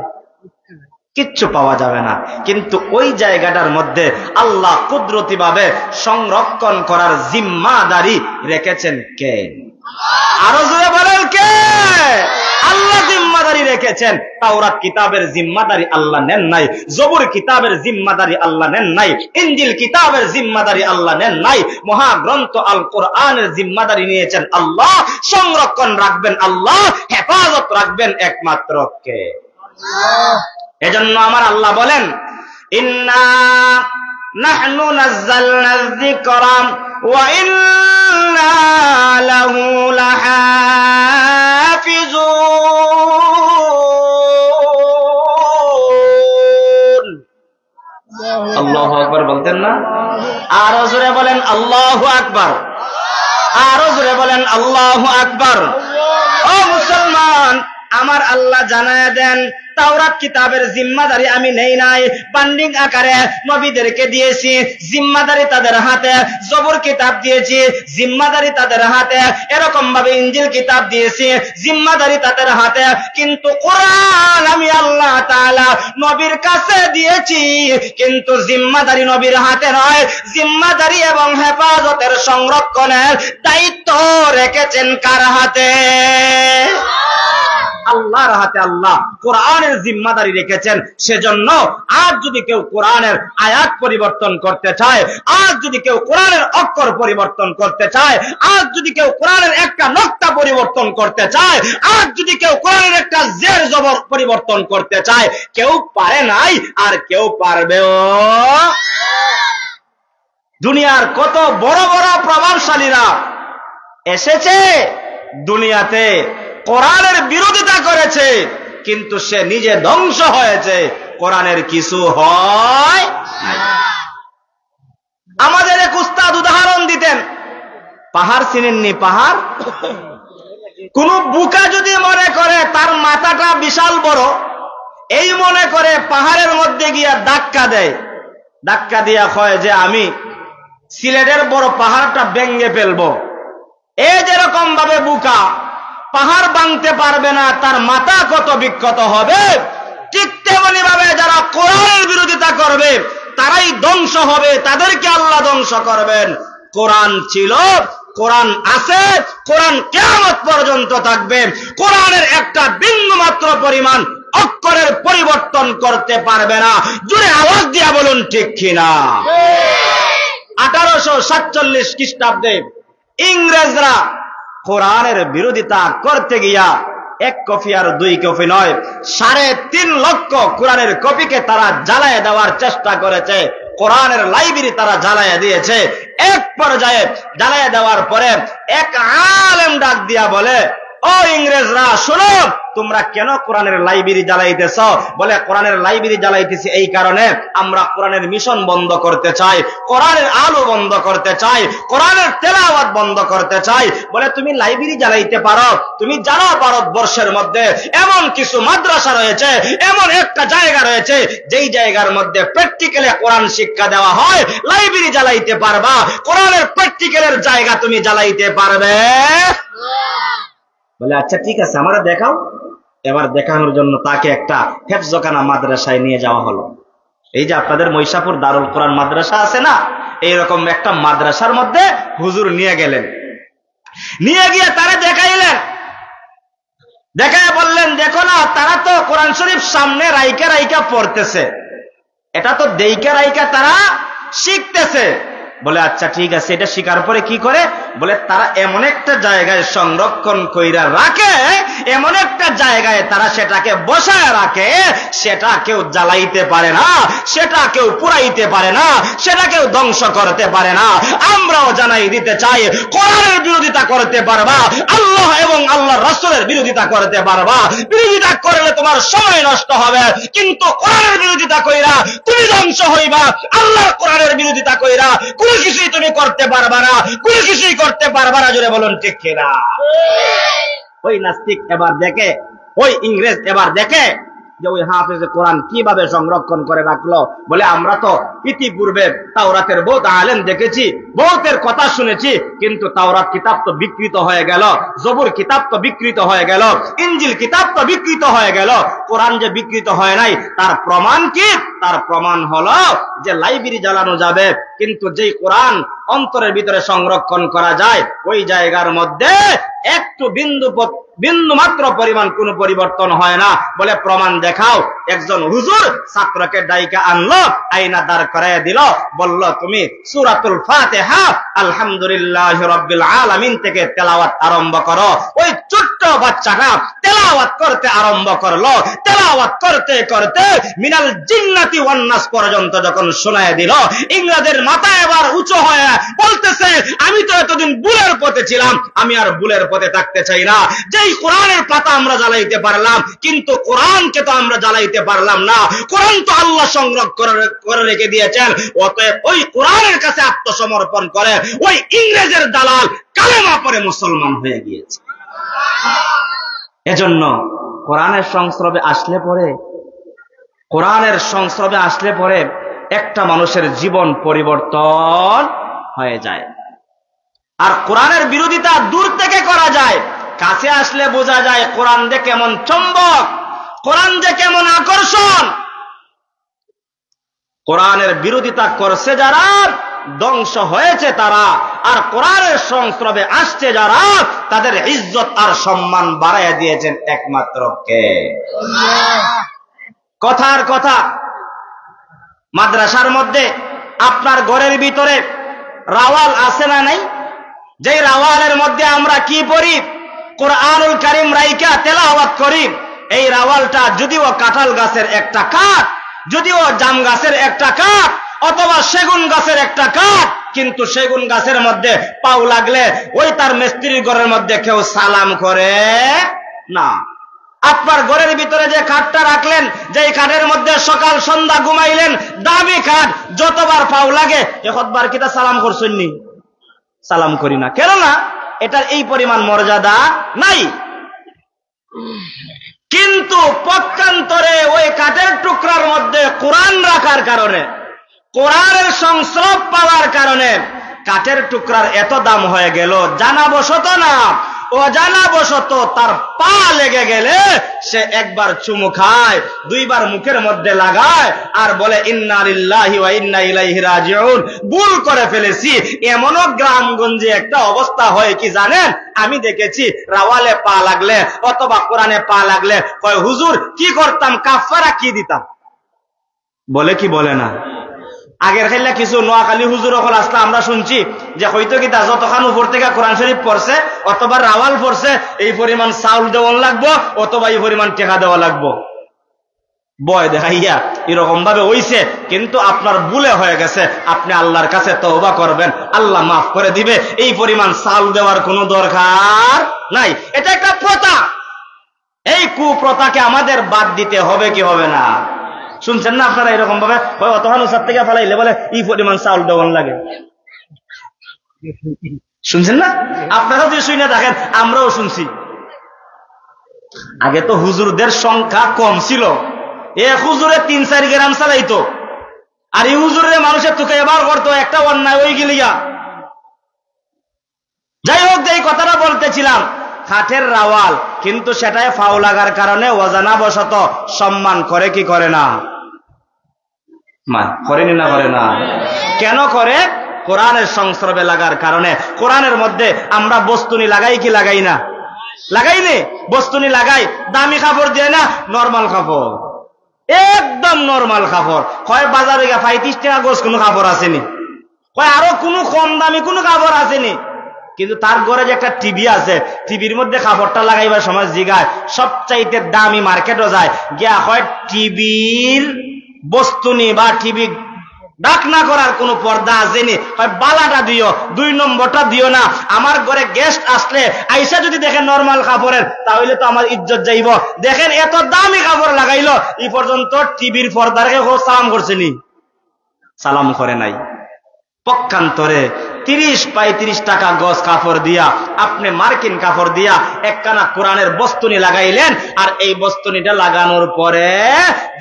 কিচ্ছু পাওয়া যাবে না। কিন্তু ওই জায়গাটার মধ্যে আল্লাহ কুদরতি ভাবে সংরক্ষণ করার জিম্মাদারি রেখেছেন কে? আরো জোরে বলেন, কে? আল্লাহ জিম্মাদারি রেখেছেন। তাওরাত কিতাবের জিম্মাদারি আল্লাহ নেন নাই, জবুর কিতাবের জিম্মাদারি আল্লাহ নেন নাই, ইনজিল কিতাবের জিম্মাদারি আল্লাহ নেন নাই, মহাগ্রন্থ আল কোরআনের জিম্মাদারি নিয়েছেন আল্লাহ। সংরক্ষণ রাখবেন আল্লাহ, হেফাজত রাখবেন একমাত্র কে? এজন্য আমার আল্লাহ বলেন, ইন্না নাহনু নাযালনা যিকরা ওয়া ইন্না লাহু লাহাফিজুন। আল্লাহু আকবার বলতেন না? আরো জোরে বলেন আল্লাহু আকবার, আরো জোরে বলেন আল্লাহু আকবার। ও মুসলমান, আমার আল্লাহ জানায় দেন, তাওরাত কিতাবের জিম্মাদারি আমি নেই নাই, বান্ডিং আকারে নবীদেরকে দিয়েছি, জিম্মাদারি তাদের হাতে। জবুর কিতাব দিয়েছি, জিম্মাদারি তাদের হাতে। এরকম ভাবে ইনজিল কিতাব দিয়েছি, জিম্মাদারি তাদের হাতে। কিন্তু কোরআন আমি আল্লাহ তাআলা নবীর কাছে দিয়েছি, কিন্তু জিম্মাদারি নবীর হাতে নয়। জিম্মাদারি এবং হেফাজতের সংরক্ষণের দায়িত্ব রেখেছেন কার হাতে? আল্লাহর হাতে। আল্লাহ কোরআনের জিম্মাদারি রেখেছেন। সেজন্য আজ যদি কেউ কোরআনের আয়াত পরিবর্তন করতে চায়, আজ যদি কেউ কোরআনের অক্ষর পরিবর্তন করতে চায়, আজ যদি কেউ কোরআনের একটা নকতা পরিবর্তন করতে চায়, আজ যদি কেউ কোরআনের একটা জের জবর পরিবর্তন করতে চায়, কেউ পারে নাই আর কেউ পারবেও। দুনিয়ার কত বড় বড় প্রভাবশালীরা এসেছে দুনিয়াতে, কোরআনের বিরোধিতা করেছে, কিন্তু সে নিজে ধ্বংস হয়েছে, কোরআনের কিছু হয়। আমাদের এক উস্তাদ উদাহরণ দিতেন, পাহাড় চিনেননি? পাহাড়, কোন বুকা যদি মনে করে তার মাথাটা বিশাল বড়, এই মনে করে পাহাড়ের মধ্যে গিয়া ধাক্কা দেয়, ধাক্কা দিয়া কয় যে আমি সিলেটের বড় পাহাড়টা ভেঙে ফেলবো। এই যেরকম ভাবে বুকা পাহাড় ভাঙতে পারবে না, তার মাথা কত বিক্ষত হবে, ঠিক তেমনি ভাবে যারা কোরআনের বিরোধিতা করবে তারাই ধ্বংস হবে, তাদেরকে আল্লাহ ধ্বংস করবেন। কোরআন ছিল, কোরআন আছে, কোরআন কিয়ামত পর্যন্ত থাকবে। কোরআনের একটা বিন্দু মাত্র পরিমাণ অক্ষরের পরিবর্তন করতে পারবে না। জোরে আওয়াজ দিয়া বলুন ঠিক কিনা? 1847 খ্রিস্টাব্দে ইংরেজরা কোরআনের বিরোধিতা করতে গিয়া 1 কপি আর 2 কপি নয়, 3.5 লক্ষ কোরআনের কপিকে তারা জ্বালায় দেওয়ার চেষ্টা করেছে। কোরআনের লাইব্রেরি তারা জ্বালায় দিয়েছে। এক পর্যায়ে জ্বালায় দেওয়ার পরে এক আলেম ডাক দিয়া বলে, ও ইংরেজরা শোনো, তোমরা কেন কোরআনের লাইব্রেরি জ্বালাইতেছ? বলে, কোরআনের লাইব্রেরি জ্বালাইতেছি এই কারণে, আমরা কোরআনের মিশন বন্ধ করতে চাই, কোরআনের আলো বন্ধ করতে চাই, কোরআনের তেলাওয়াত বন্ধ করতে চাই। বলে, তুমি লাইব্রেরি জ্বালাইতে পারো? তুমি জানো ভারতবর্ষের মধ্যে এমন কিছু মাদ্রাসা রয়েছে, এমন একটা জায়গা রয়েছে যেই জায়গার মধ্যে প্র্যাকটিক্যালে কোরআন শিক্ষা দেওয়া হয়। লাইব্রেরি জ্বালাইতে পারবা? কোরআনের প্র্যাকটিক্যালের জায়গা তুমি জ্বালাইতে পারবে? বলে, আচ্ছা ঠিক আছে, আমরা দেখাও। এবার দেখানোর জন্য তাকে একটা হেফজখানা মাদ্রাসায় নিয়ে যাওয়া হলো। এই যে আপনাদের মহিষাপুর দারুল কোরআন মাদ্রাসা আছে না, এইরকম একটা মাদ্রাসার মধ্যে হুজুর নিয়ে গেলেন। নিয়ে গিয়ে তারা দেখাইলেন, দেখায় বললেন, দেখো না, তারা তো কোরআন শরীফ সামনে রাইকা রাইকা পড়তেছে, এটা তো দেইকা রাইকা তারা শিখতেছে। বলে, আচ্ছা ঠিক আছে, এটা শিখার পরে কি করে? বলে তারা এমন একটা জায়গায় সংরক্ষণ কইরা রাখে, এমন একটা জায়গায় তারা সেটাকে বসায় রাখে, সেটা কেউ জ্বালাইতে পারে না, সেটা কেউ পুরাইতে পারে না, সেটা কেউ ধ্বংস করতে পারে না। আমরাও জানাই দিতে চাই, কোরআনের বিরোধিতা করতে পারবা, আল্লাহ এবং আল্লাহর রাসূলের বিরোধিতা করতে পারবা। বিরোধিতা করলে তোমার সময় নষ্ট হবে, কিন্তু কোরআনের বিরোধিতা কইরা তুমি ধ্বংস হইবা। আল্লাহর কোরআনের বিরোধিতা কইরা কোনো কিছুই তুমি করতে পারবা না, কোনো কিছুই করতে পারবা না। জোরে বলুন ঠিক কিনা? ওই নাস্তিক এবার দেখে, ওই ইংরেজ এবার দেখে যে ওই হাফেজে কোরআন কিভাবে সংরক্ষণ করে রাখলো। বলে আমরা তো ইতিপূর্বে তাওরাতের বহুত আলেম দেখেছি, বহুতের কথা শুনেছি, কিন্তু তাওরাত কিতাব তো বিকৃত হয়ে গেল, জবুর কিতাব তো বিকৃত হয়ে গেল, ইনজিল কিতাব তো বিকৃত হয়ে গেল, কোরআন যে বিকৃত হয় নাই তার প্রমাণ কি? তার প্রমাণ হলো যে লাইব্রেরি জ্বালানো যাবে, কিন্তু যেই কোরআন অন্তরের ভিতরে সংরক্ষণ করা যায় ওই জায়গার মধ্যে একটু বিন্দু মাত্র পরিমাণ কোনো পরিবর্তন হয় না। বলে প্রমাণ দেখাও। একজন হুজুর ছাত্রকে ডাইকা আনলো, আইনা দাঁড় করায় দিল, বলল তুমি সূরাতুল ফাতিহা আলহামদুলিল্লাহি রাব্বিল আলামিন থেকে তেলাওয়াত আরম্ভ করো। ওই ছোট্ট বাচ্চাটা তেলাওয়াত করতে আরম্ভ করলো। তেলাওয়াত করতে করতে মিনাল জিন্নাতি ওয়ান নাস পর্যন্ত যখন শোনায় দিল, ইংরেজের মাথা এবার উঁচু হয়ে বলতেছে, আমি তো এতদিন ভুলের পথে ছিলাম, আমি আর ভুলের পথে থাকতে চাই না। যেই কোরআনের পাতা আমরা জ্বালাইতে পারলাম, কিন্তু কোরআনকে তো আমরা জ্বালাইতে পারলাম না। কোরআন তো আল্লাহ সংরক্ষণ করে রেখে দিয়েছেন। অতএব ওই কোরআনের কাছে আত্মসমর্পণ করে ওই ইংরেজের দালাল কালেমা পড়ে মুসলমান হয়ে গিয়েছে। এজন্য কোরআনের সংস্রবে আসলে পরে একটা মানুষের জীবন পরিবর্তন হয়ে যায়। আর কোরআনের বিরোধিতা দূর থেকে করা যায়, কাছে আসলে বোঝা যায় কোরআন যে কেমন চম্বক, কোরআন যে কেমন আকর্ষণ। কোরআনের বিরোধিতা করছে যারা ধ্বংস হয়েছে তারা, আর কোরআনের সংস্রবে আসছে যারা তাদের ইজ্জত আর সম্মান বাড়াইয়া দিয়েছেন একমাত্র কে? কথার কথা, মাদ্রাসার মধ্যে আপনার ঘরের ভিতরে রাওয়াল আছে না নাই? যে রাওয়ালের মধ্যে আমরা কি পড়ি? কোরআনুল কারীম রাইকা তেলাওয়াত করি। এই রাওয়ালটা যদিও কাঁঠাল গাছের একটা কাঠ, যদিও জাম গাছের একটা কাঠ, অথবা সেগুন গাছের একটা কাঠ, কিন্তু সেগুন গাছের মধ্যে পাও লাগলে ওই তার মিস্ত্রির ঘরের মধ্যে কেউ সালাম করে না। আপনার ঘরের ভিতরে যে কাঠটা রাখলেন, যে কাঠের মধ্যে সকাল সন্ধ্যা ঘুমাইলেন, দামি কাঠ, যতবার পাও লাগে একবার কিতা সালাম করছেননি? সালাম করি না। কেন না? এটার এই পরিমাণ মর্যাদা নাই। কিন্তু পক্ষান্তরে ওই কাঠের টুকরার মধ্যে কোরআন রাখার কারণে, কোরআনের সংস্রব পাওয়ার কারণে কাঠের টুকরার এত দাম হয়ে গেল, জানাবশত না অজানাবশত তার পা লেগে গেলে সে একবার চুমু খায়, দুইবার মুখের মধ্যে লাগায় আর বলে ইন্না লিল্লাহি ওয়া ইন্না ইলাইহি রাজিউন, ভুল করে ফেলেছি। এমনও গ্রামগঞ্জে একটা অবস্থা হয় কি জানেন? আমি দেখেছি রাওয়ালে পা লাগলে অথবা কোরআনে পা লাগলে কয় হুজুর কি করতাম, কাফারা কি দিতাম? বলে কি বলে না? আগের খেলা কিছু নোয়াখালী হুজুর হল আসলে আমরা শুনছি যে হয়তো কি তা যতক্ষণ উপর থেকে কোরআন শরীফ পড়ছে অথবা রাওয়াল পড়ছে এই পরিমাণ চাউল দেওয়া লাগবো অথবা এই পরিমাণ টেকা দেওয়া লাগবো। বয় দেখাইয়া এরকম ভাবে হইছে, কিন্তু আপনার ভুলে হয়ে গেছে, আপনি আল্লাহর কাছে তওবা করবেন, আল্লাহ মাফ করে দিবে। এই পরিমাণ চাউল দেওয়ার কোনো দরকার নাই। এটা একটা প্রথা। এই কুপ্রথাকে আমাদের বাদ দিতে হবে কি হবে না? শুনছেন না আপনারা এরকম ভাবে অতখান উসার থেকে ফেলাইলে বলে এই পরিমাণ চাউল দেওয়ান লাগে, শুনছেন না? আপনারাও যে শুনে দেখেন, আমরাও শুনছি। আগে তো হুজুরদের সংখ্যা কম ছিল, এক হুজুরে 3-4 গ্রাম চালাইতো, আর এই হুজুরের মানুষের তোকে এবার করতো একটা অন্যায় ওই গিলিয়া। যাই হোক, এই কথাটা বলতেছিলাম, কাঠের রাওয়াল, কিন্তু সেটাই ফাও লাগার কারণে অজানাবশত সম্মান করে কি করে না? করেনি না? করে না। কেন করে? কোরআনের সংস্রবে লাগার কারণে। কোরআনের মধ্যে আমরা বস্তুনি লাগাই কি লাগাই না? লাগাই নে, বস্তুনি লাগাই। দামি কাপড় দিয়ে না, নরমাল কাপড়, একদম নরমাল কাপড়। কয় বাজারে 35 টাকা গোছ কোনো কাপড় আসেনি, কয় আরো কোনো কম দামি কোনো কাপড় আসেনি। কিন্তু তার ঘরে যে একটা টিভি আছে, টিভির মধ্যে কাপড়টা লাগাইবার সময় জিগায় সবচাইতে দামি মার্কেটও যায়, গিয়া হয় টিভির বস্তুনি বা টিভি ডাক না করার কোন পর্দা আসেনি, বালাটা দিও, 2 নম্বরটা দিও না। আমার ঘরে গেস্ট আসলে আইসা যদি দেখে নরমাল কাপড়ের, তাহলে তো আমার ইজ্জত যাইব। দেখেন এত দামি কাপড় লাগাইলো, এই পর্যন্ত টিভির পর্দাকে সালাম করছেনি? সালাম করে নাই। পক্ষান্তরে 30-35 টাকা গজ কাপড় দিয়া, আপনি মার্কিন কাপড় দিয়া একখানা কোরআনের বস্তুনি লাগাইলেন, আর এই বস্তুনিটা লাগানোর পরে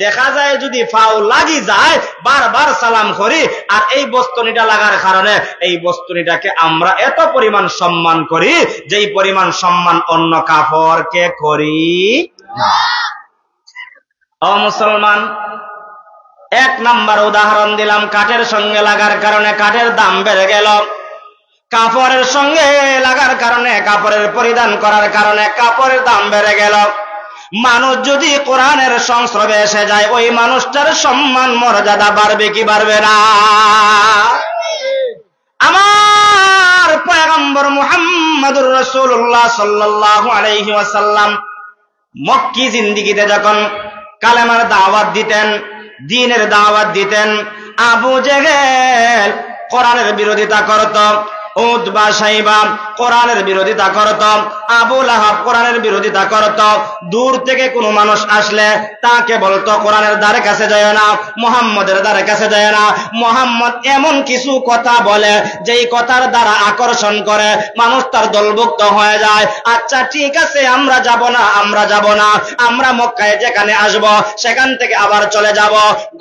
দেখা যায় যদি ফাউ লাগি যায়, বারবার সালাম করি। আর এই বস্তুনিটা লাগার কারণে এই বস্তুনিটাকে আমরা এত পরিমাণ সম্মান করি, যেই পরিমাণ সম্মান অন্য কাপড়কে করি না। ও মুসলমান, 1 নাম্বার উদাহরণ দিলাম, কাঠের সঙ্গে লাগার কারণে কাঠের দাম বেড়ে গেল, কাপড়ের সঙ্গে লাগার কারণে, কাপড়ের পরিধান করার কারণে কাপড়ের দাম বেড়ে গেল। মানুষ যদি কোরআনের সংস্রবে এসে যায়, ওই মানুষটার সম্মান মর্যাদা বাড়বে কি বাড়বে না? আমার পয়গম্বর মুহাম্মদুর রাসূলুল্লাহ সাল্লাল্লাহু আলাইহি ওয়াসাল্লাম মক্কি জিন্দেগিতে যখন কালেমার দাওয়াত দিতেন, দ্বীনের দাওয়াত দিতেন, আবু জেহেল কোরআনের বিরোধিতা করত, উতবা শাইবা কোরআনের বিরোধিতা করত, আবু লাহাব কোরআনের বিরোধিতা করত। দূর থেকে কোনো মানুষ আসলে তাকে বলতো কোরআনের দ্বারে কাছে যায় না, মুহাম্মদের দ্বারে কাছে যায় না। মুহাম্মদ এমন কিছু কথা বলে যেই কথার দ্বারা আকর্ষণ করে মানুষ তার দলভুক্ত হয়ে যায়। আচ্ছা ঠিক আছে, আমরা যাব না, আমরা যাব না, আমরা মক্কায় যেখানে আসব সেখান থেকে আবার চলে যাব।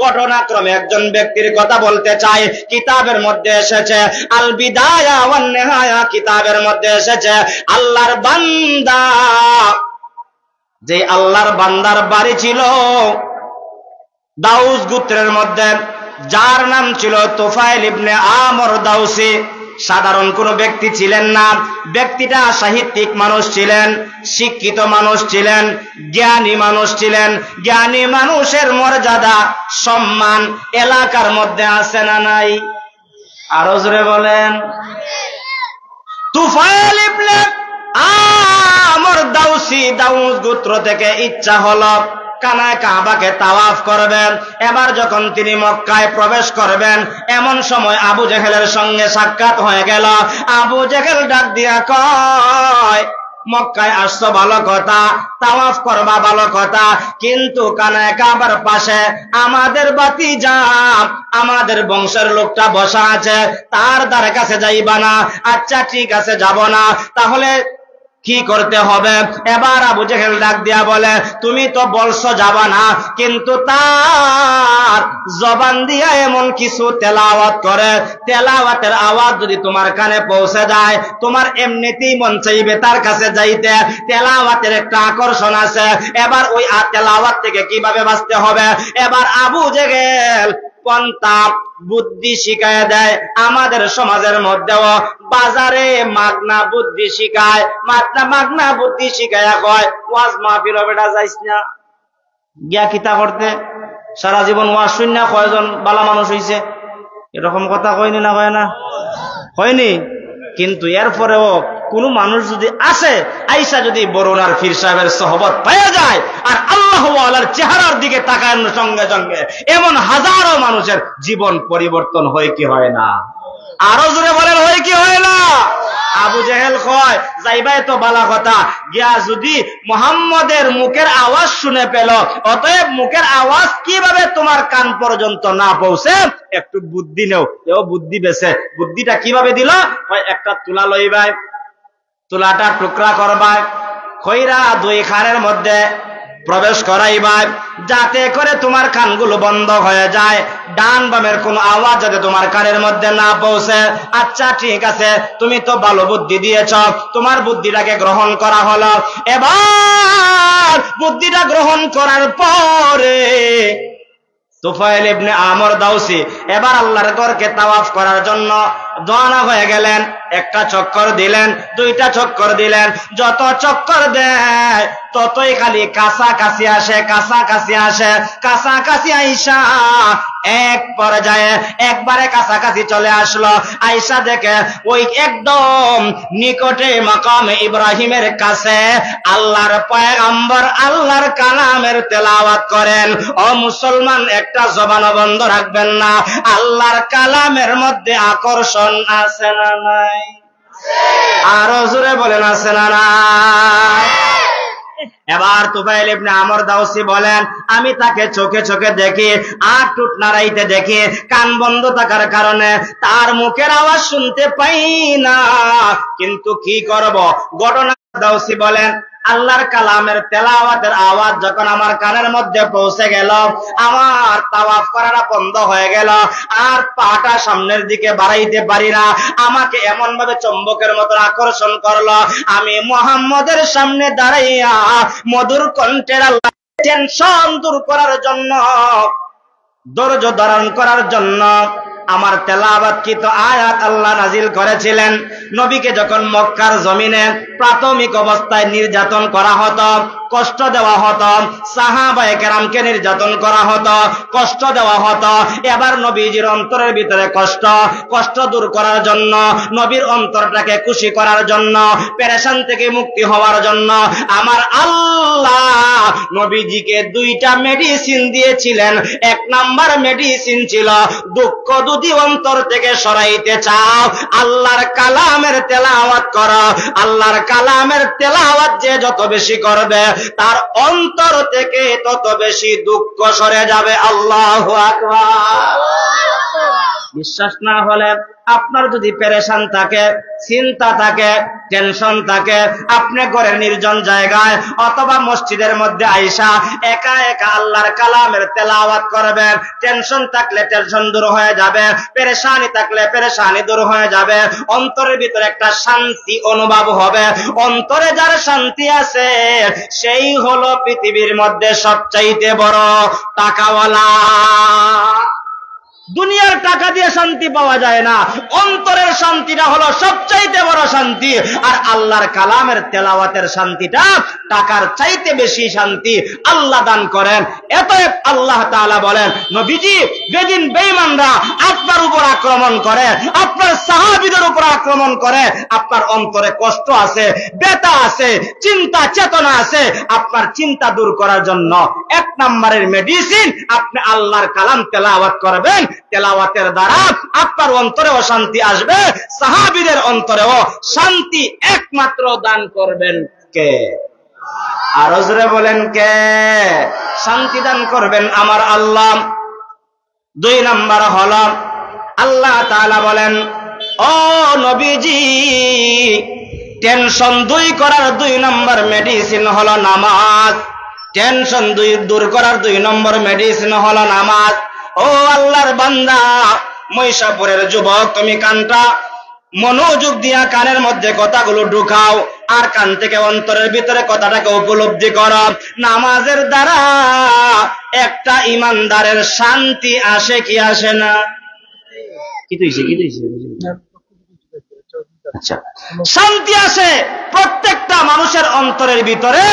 ঘটনাক্রমে একজন ব্যক্তির কথা বলতে চাই, কিতাবের মধ্যে এসেছে, আল বিদায়া ওয়ান নিহায়া কিতাবের মধ্যে এসেছে, আল্লাহর বান্দা, যে আল্লাহর বান্দার বাড়ি ছিল দাউস গোত্রের মধ্যে, যার নাম ছিল তুফাইল ইবনে আমর দাউসি। সাধারণ কোন ব্যক্তি ছিলেন না, ব্যক্তিটা সাহিত্যিক মানুষ ছিলেন, শিক্ষিত মানুষ ছিলেন, জ্ঞানী মানুষ ছিলেন। জ্ঞানী মানুষের মর্যাদা সম্মান এলাকার মধ্যে আছে না নাই? আরো জোরে বলেন। তুফাইল ইবনে আমর দাউসি দাউস গোত্র থেকে ইচ্ছা হলো কানায় কাবাকে তাওয়াফ করবেন। এবার যখন তিনি মক্কায় প্রবেশ করবেন, এমন সময় আবু জেহেলের সঙ্গে সাক্ষাৎ হয়ে গেল। আবু জেহেল ডাক দিয়া কয়, মক্কায় আসছো ভালো কথা, তাওয়াফ করবা ভালো কথা, কিন্তু কানায় কাবার পাশে আমাদের ভাতিজা, আমাদের বংশের লোকটা বসা আছে, তার দ্বারে কাছে যাইবা না। আচ্ছা ঠিক আছে, যাব না, তাহলে কি করতে হবে? এবার আবু জেহেল ডাক দিয়া বলে, তুমি তো বলছো যাবা না, কিন্তু তার জবান দিয়া এমন কিছু তেলাওয়াত করে, তেলাওয়াতের আওয়াজ যদি তোমার কানে পৌঁছে যায়, তোমার এমনিতেই মন চাইবে তার কাছে যাইতে। তেলাওয়াতের একটা আকর্ষণ আছে। এবার ওই তেলাওয়াত থেকে কিভাবে বাঁচতে হবে, এবার আবু জেহেল পন্থা বুদ্ধি শিখায় দেয়। আমাদের সমাজের মধ্যেও বাজারে মাগনা বুদ্ধি শিখায়, মাগনা বুদ্ধি শিখায় কয়, ওয়াজ মাহফিল বেটা যাইস না, গিয়া কিতা করতে, সারা জীবন ওয়াজ শুন না, কয়জন বালা মানুষ হইছে, এরকম কথা কয়নি না? কয় না? হয়নি। কিন্তু এরপরেও কোন মানুষ যদি আসে, আইসা যদি বরুণার পীর সাহেবের সহবত পেয়ে যায়, আর আল্লাহ ওয়ালার চেহারার দিকে তাকানোর সঙ্গে সঙ্গে এমন হাজারো মানুষের জীবন পরিবর্তন হয় কি হয় না? আরো জোরে বলেন, হয় কি হয় না? আবু জেহেল কয়, যাইবাই তো বালা কথা, গিয়া যদি মুহাম্মদের মুখের আওয়াজ শুনে পেল, অতএব মুখের আওয়াজ কিভাবে তোমার কান পর্যন্ত না পৌঁছে, একটু বুদ্ধি নেও। এও বুদ্ধি বেছে। বুদ্ধিটা কিভাবে দিল? একটা তুলা লইবাই, তুলাটা টুকরা করবাই, কইরা 2 খানের মধ্যে প্রবেশ করাইবাই, যাতে করে তোমার কানগুলো বন্ধ হয়ে যায়, ডান বামের কোন আওয়াজ যাতে তোমার কানের মধ্যে না পৌঁছে। আচ্ছা ঠিক আছে, তুমি তো ভালো বুদ্ধি দিয়েছ, তোমার বুদ্ধিটাকে গ্রহণ করা হলো। এবার বুদ্ধিটা গ্রহণ করার পরে তুফাইল ইবনে আমর দাউসি এবার আল্লাহর ঘরকে তাওয়াফ করার জন্য রওনা হয়ে গেলেন। একটা চক্কর দিলেন, 2টা চক্কর দিলেন, যত চক্কর দেয় ততই খালি কাছাকাছি আসে, কাছাকাছি আসে, কাছাকাছি আইসা এক পর্যায়ে একবারে কাছাকাছি চলে আসলো। আইসা দেখে ওই একদম নিকটে মাকাম ইব্রাহিমের কাছে আল্লাহর পয়গম্বর আল্লাহর কালামের তেলাওয়াত করেন। ও মুসলমান, একটা জবান বন্ধ রাখবেন না। আল্লাহর কালামের মধ্যে আকর্ষণ আছে না নাই? আরো জোরে বলেন আছে না নাই? এবার তুফাইল ইবনে আমর দাউসি বলেন, আমি তাকে চোখে চোখে দেখি, আর টুট নাড়াইতে দেখি, কান বন্ধ থাকার কারণে তার মুখের আওয়াজ শুনতে পাই না। কিন্তু কি করব? ঘটনা দাউসি বলেন, আল্লাহর কালামের তেলাওয়াতের আওয়াজ যখন আমার কানের মধ্যে পৌঁছে গেল, আমার তাওয়াফ করাটা বন্ধ হয়ে গেল, আর পাটা সামনের দিকে বাড়াইতে পারি না। আমাকে এমন ভাবে চুম্বকের মতো আকর্ষণ করলো, আমি মুহাম্মদের সামনে দাঁড়াইয়া মধুর কণ্ঠের আল্লাহ টেনশন দূর করার জন্য, ধৈর্য ধারণ করার জন্য আমার তেলাওয়াতকৃত আয়াত আল্লাহ নাজিল করেছিলেন। নবীকে যখন মক্কার জমিনে প্রাথমিক অবস্থায় নির্যাতন করা হতো, কষ্ট দেওয়া হতো, সাহাবায়ে কেরামকে নির্যাতন করা হতো, কষ্ট দেওয়া হতো। এবার নবীজির অন্তরের ভিতরে কষ্ট দূর করার জন্য, নবীর অন্তরটাকে খুশি করার জন্য, পেরেশান থেকে মুক্তি হওয়ার জন্য আমার আল্লাহ নবীজিকে দুইটা মেডিসিন দিয়েছিলেন। এক নাম্বার মেডিসিন ছিল, দুঃখ যদি অন্তর থেকে সরাইতে চাও আল্লাহর কালামের তেলাওয়াত করো। আল্লাহর কালামের তেলাওয়াত যে যত বেশি করবে তার অন্তর থেকে তত বেশি দুঃখ সরে যাবে। আল্লাহু আকবার। বিশ্বাস না হলে আপনার যদি পেরেশান থাকে, চিন্তা থাকে, টেনশন থাকে, আপনি ঘরের নির্জন জায়গায় অথবা মসজিদের মধ্যে আইসা একা একা আল্লাহর কালামের তেলাওয়াত করবেন। টেনশন থাকলে টেনশন দূর হয়ে যাবে, পেরেশানি থাকলে পেরেশানি দূর হয়ে যাবে, অন্তরের ভিতরে একটা শান্তি অনুভব হবে। অন্তরে যার শান্তি আছে সেই হলো পৃথিবীর মধ্যে সবচাইতে বড় টাকাওয়ালা। দুনিয়ার টাকা দিয়ে শান্তি পাওয়া যায় না, অন্তরের শান্তিটা হলো সবচাইতে বড় শান্তি। আর আল্লাহর কালামের তেলাওয়াতের শান্তিটা টাকার চাইতে বেশি শান্তি আল্লাহ দান করেন। এতএব আল্লাহ তাআলা বলেন, নবীজি যেদিন বেঈমানরা আপনার উপর আক্রমণ করে, আপনার সাহাবীদের উপর আক্রমণ করে, আপনার অন্তরে কষ্ট আছে, ব্যথা আছে, চিন্তা চেতনা আছে, আপনার চিন্তা দূর করার জন্য এক নম্বরের মেডিসিন আপনি আল্লাহর কালাম তেলাওয়াত করবেন। তেলাওয়াতের দ্বারা আপনার অন্তরেও শান্তি আসবে, সাহাবীদের অন্তরেও শান্তি একমাত্র দান করবেন কে? আরো জোরে বলেন কে? শান্তি দান করবেন আমার আল্লাহ। দুই নাম্বার হলো আল্লাহ তাআলা বলেন, ও নবীজি টেনশন করার দুই নম্বর মেডিসিন হলো নামাজ। টেনশন দূর করার দুই নম্বর মেডিসিন হলো নামাজ। ও আল্লাহর বান্দা, মহিষাপুরের যুবক, তুমি কানটা মনোযোগ দিয়া কানের মধ্যে কথাগুলো ঢুকাও, আর কান থেকে অন্তরের ভিতরে কথাটাকে উপলব্ধি করো। নামাজের দ্বারা একটা ইমানদারের শান্তি আসে কি আসে না? আচ্ছা, শান্তি আসে প্রত্যেকটা মানুষের অন্তরের ভিতরে।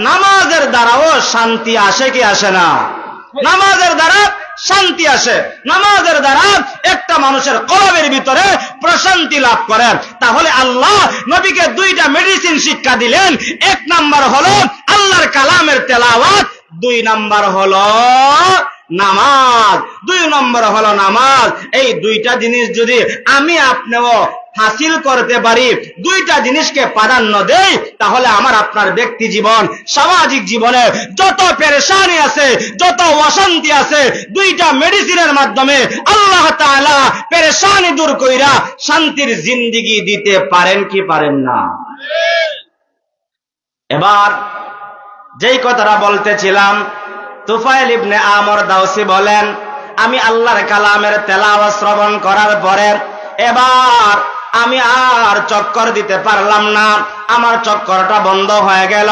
নামাজের দ্বারাও শান্তি আসে কি আসে না? নামাজের দ্বারা শান্তি আসে। নামাজের দ্বারা একটা মানুষের কলবের ভিতরে প্রশান্তি লাভ করে। তাহলে আল্লাহ নবীকে দুইটা মেডিসিন শিক্ষা দিলেন। এক নাম্বার হলো আল্লাহর কালামের তেলাওয়াত, দুই নাম্বার হলো নামাজ। দুই নম্বর হলো নামাজ। এই দুইটা জিনিস যদি আমি আপনিও হাসিল করতে পারি, দুইটা জিনিসকে প্রাধান্য দেই, তাহলে আমার আপনার ব্যক্তি জীবন, সামাজিক জীবনে যত পেরেশানি আছে, যত অশান্তি আছে, দুইটা মেডিসিনের মাধ্যমে আল্লাহ তাআলা পেরেশানি দূর কইরা শান্তির জিন্দেগি দিতে পারেন কি পারেন না? এবার যেই কথাটা বলতেছিলাম, তুফাইল ইবনে আমর দাউসি বলেন, আমি আল্লাহর কালামের তেলাওয়াত শ্রবণ করার পরে এবার আমি আর চক্কর দিতে পারলাম না, আমার চক্করটা বন্ধ হয়ে গেল।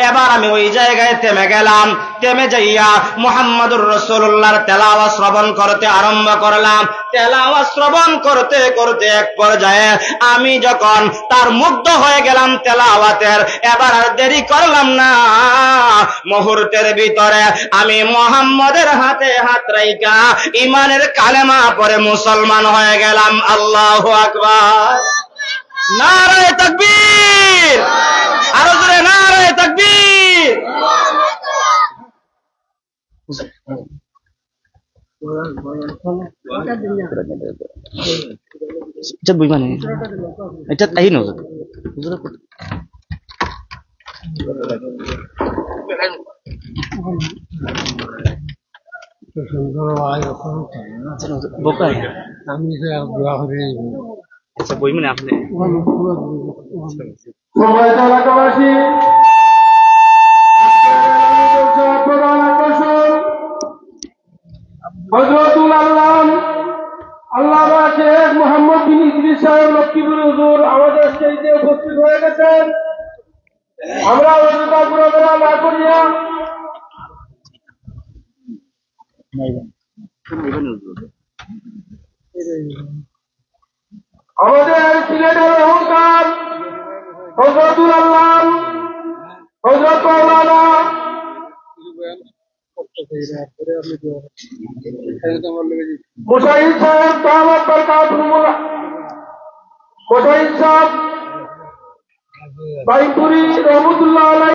এবার আমি ওই জায়গায় থেমে গেলাম। থেমে যাইয়া মুহাম্মদুর রাসূলুল্লাহর তেলাওয়াত শ্রবণ করতে আরম্ভ করলাম। তেলাওয়াত শ্রবণ করতে করতে এক পর্যায়ে আমি যখন তার মুগ্ধ হয়ে গেলাম তেলাওয়াতের, এবার আর দেরি করলাম না, মুহূর্তের ভিতরে আমি মুহাম্মদের হাতে হাত রাইখা ঈমানের কালেমা পড়ে মুসলমান হয়ে গেলাম। আল্লাহু আকবার, নারে তাকবীর, আরো জোরে নারে তাকবীর। এটা বুঝবানি, এটা তাই না আচ্ছা বই মানে আপনি এলাকাবাসী প্রধান আকর্ষণ হযরতুল আল্লামা শেখ মোহাম্মদ বিন ইদ্রিস সাহেব লক্ষ্মীপুর হুজুর আমাদের স্টেজে উপস্থিত হয়ে গেছেন। আমরা অযথা ঘোরাফেরা না করিয়া আমাদের সিলেটের অহংকার হযরতুল আল্লাম হযরত মাওলানা মুশাহিদ সাহেব দাওয়াত বরকাতুহুল্লাহ, মুশাহিদ সাহেব বাইপুরি রহমতুল্লাহ আলাইহি